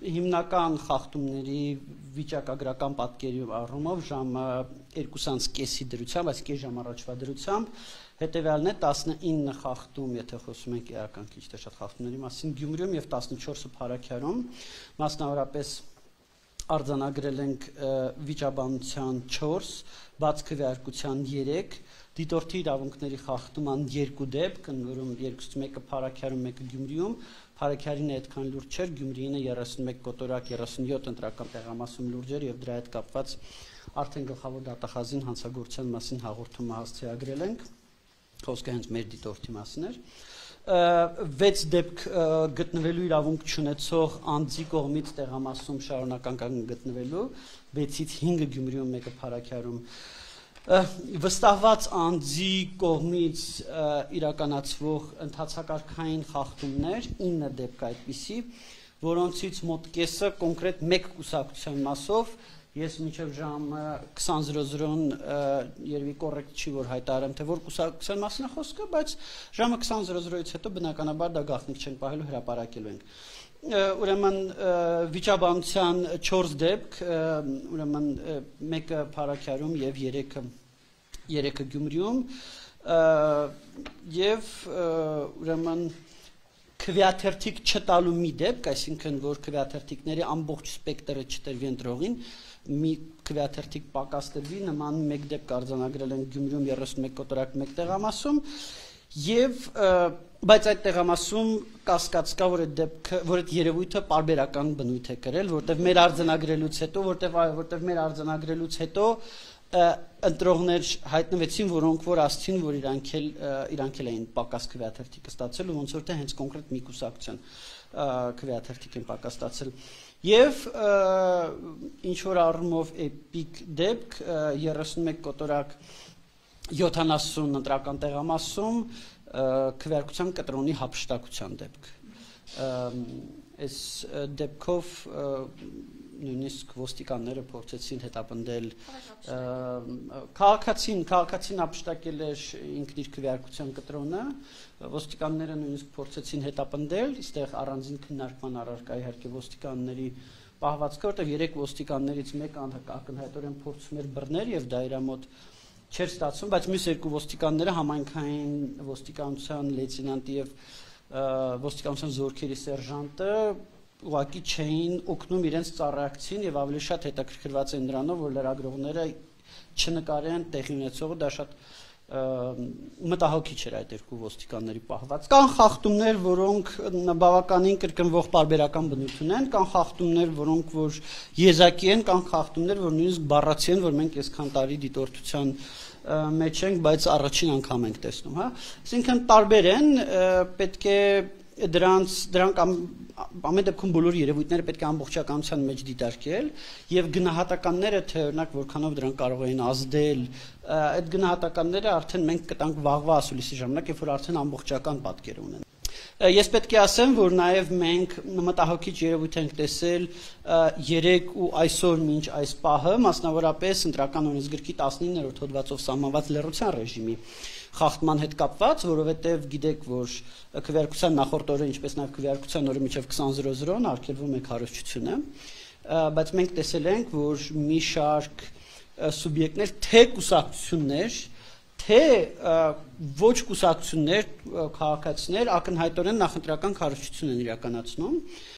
հիմնական խախտումների վիճակագրական պատկերի առումով ժամը 2:30-ի դրությամբ, այսինքն կես ժամ առաջվա դրությամբ, հետևյալն է 19 խախտում, եթե խոսում ենք իրական քիչ թե շատ խախտումների մասին Գյումրիում եւ 14-ը Փարաքյարում, մասնավորապես արձանագրել ենք վիճաբանության 4, բաց քվեարկության 3, դիտորդի իրավունքների խախտման 2 դեպք, որում 2-ից մեկը Փարաքյարում, մեկը Գյումրիում, Փարաքյարինը այդքան լուրջ չէր, Գյումրիինը 31 կոտորակ, 37 ընտրական տեղամասում լուրջ էր եւ դրա հետ կապված արդեն գլխավոր դատախազին հանցագործության մասին հաղորդումը հասցեագրել ենք, խոսքը հենց մեր դիտորդի մասին էր։ 6 դեպք գտնվելու իրավունք չունեցող անձի կողմից տեղամասում շարունակական գտնվելու, 6-ից 5-ը Գյումրիում, մեկը Փարաքյարում, վստահված անձի կողմից իրականացվող ընթացակարգային խախտումներ 9 դեպք այդպիսի, որոնցից մոտ կեսը կոնկրետ մեկ կուսակցության մասով, ես մինչև ժամը 20:00-ն երևի կոռեկտ չի որ հայտարարեմ, թե որ կուսակցության մասին է խոսքը, բայց ժամը 20:00-ից հետո բնականաբար դա գաղտնիք չենք պահելու, հրապարակելու ենք։ Ուրեմն վիճաբանության 4 դեպք, ուրեմն մեկը Փարաքյարում եւ 3-ը Գյումրիում եւ ուրեմն քվեաթերթիկ չտալու մի դեպք, այսինքն որ քվեաթերթիկների ամբողջ սպեկտրը չտրվի ընտրողին, մի քվեաթերթիկ պակաս տրվի, նման մեկ դեպք արձանագրել են Գյումրիում 31 կոտորակ մեկ տեղամասում եւ բայց այդ տեղամասում կասկած կա, որ այդ երևույթը պարբերական բնույթ է կրել, որտեղ մեր արձանագրելուց հետո ընտրողներ հայտնվեցին, որոնք որ ասցին, որ իրանք էլ էին պակաս քվեաթերթիկը ստացել ու ոնց որ թե հենց կոնկրետ մի կուսակցության քվեաթերթիկ են պակաս ստացել։ Եվ ինչ որ առումով էպիկ դեպք 31 կոտորակ 70 ընտրական տեղամասում քվեարկության կտրոնի հափշտակության դեպք։ Այս դեպքով նույնիսկ ոստիկանները փորձեցին հետապնդել քաղաքացին հափշտակել էր ինքն իր քվեարկության կտրոնը, ոստիկանները նույնիսկ փորձեցին հետապնդել, այստեղ առանձին քննարկման առարկա իհարկե ոստիկանների պահվածքը, որտեղ 3 ոստիկաններից մեկը ակնհայտորեն փորձում էր բռնել եւ դա իր մոտ չէր ստացվում, բայց մյուս 2 ոստիկանները համայնքային ոստիկանության լեյտենանտի եւ ոստիկանության զորքերի սերժանտը ուղղակի չէին օգնում իրենց ծառայակցին եւ ավելի շատ հետաքրքրված են նրանով, որ լրագրողները չնկարեն տեղի ունեցողը, դա շատ մտահոգիչ էր այդ 2 ոստիկանների պահված։ Կան խախտումներ, որոնք բավականին կրկնվող պարբերական բնույթ ունեն, կան խախտումներ, որոնք որ եզակի են, կան խախտումներ, որ նույնիսկ բառացի են, որ մենք այսքան տարի դիտորդության մեջ ենք, բայց առաջին անգամ ենք տեսնում, հա։ Այսինքն տարբեր են, պետք է դրանք ամեն դեպքում բոլոր երևույթները պետք է ամբողջականության մեջ դիտարկել եւ գնահատականները թե օրինակ որքանով դրանք կարող էին ազդել, այդ գնահատականները արդեն մենք կտանք վաղվա ասուլիսի ժամանակ, երբ որ արդեն ամբողջական պատկեր ունեն։ Ես պետք է ասեմ, որ նաև մենք մտահոգիչ երևույթ ենք տեսել 3 ու այսօր մինչ այս պահը, մասնավորապես ընտրական օրենսգրքի 19-րդ հոդվածով սահմանված լռության ռեժիմի խախտման հետ կապված, որովհետև գիտեք, որ քվեարկության նախորդ օրը, ինչպես նաև քվեարկության օրը մինչև 20:00-ն արգելվում է քարոզչությունը, բայց մենք տեսել ենք, որ մի շարք սուբյեկտներ, թե կուսակցություններ, թե ոչ կուսակցություններ, քաղաքացիներ ակնհայտորեն նախընտրական քարոզչություն են իրականացնում